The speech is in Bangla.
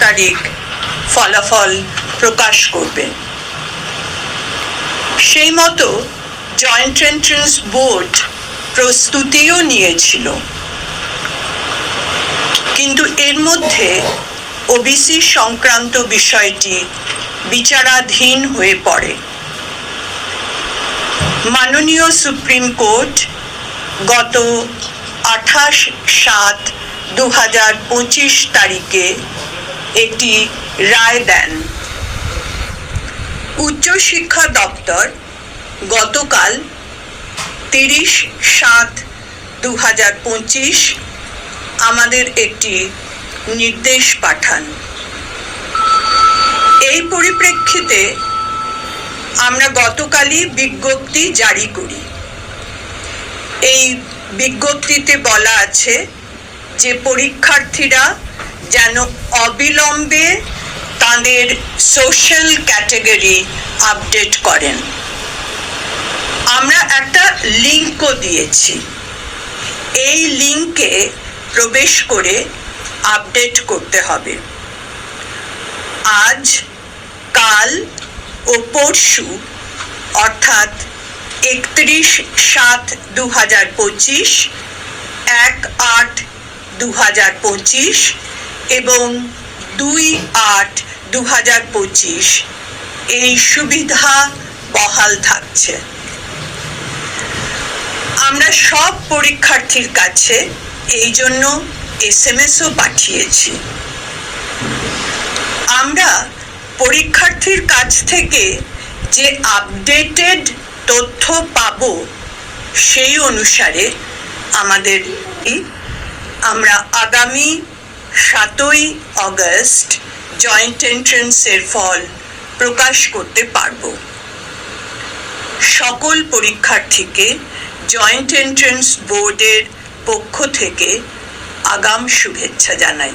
তারিখ ফলাফল প্রকাশ করবে। সেই মতো জয়েন্ট এন্ট্রান্স বোর্ড প্রস্তুতিও নিয়েছিল, কিন্তু এর মধ্যে ওবিসি সংক্রান্ত বিষয়টি বিচারাধীন হয়ে পড়ে। মাননীয় সুপ্রিম কোর্ট গত 28/7/2025 তারিখে একটি রায় দেন। উচ্চশিক্ষা দপ্তর গতকাল 30/7/2025 আমাদের একটি নির্দেশ পাঠান। এই পরিপ্রেক্ষিতে আমরা গতকালই বিজ্ঞপ্তি জারি করি। এই বিজ্ঞপ্তিতে বলা আছে যে পরীক্ষার্থীরা যেন অবিলম্বে তাদের সোশ্যাল ক্যাটাগরি আপডেট করেন। আমরা একটা লিঙ্কও দিয়েছি, এই লিঙ্কে প্রবেশ করে আপডেট করতে হবে। আজ, কাল ও পরশু অর্থাৎ 31/7/2025, 1/8/2025 এবং 2/8/2025 এই সুবিধা বহাল থাকছে। আমরা সব পরীক্ষার্থীর কাছে এই জন্য SMS-ও পাঠিয়েছি। আমরা পরীক্ষার্থীর কাছ থেকে যে আপডেটেড তথ্য পাব সেই অনুসারে আমরা আগামী 7ই অগস্ট জয়েন্ট এন্ট্রান্সের ফল প্রকাশ করতে পারব। সকল পরীক্ষার্থীকে জয়েন্ট এন্ট্রান্স বোর্ডের পক্ষ থেকে আগাম শুভেচ্ছা জানাই।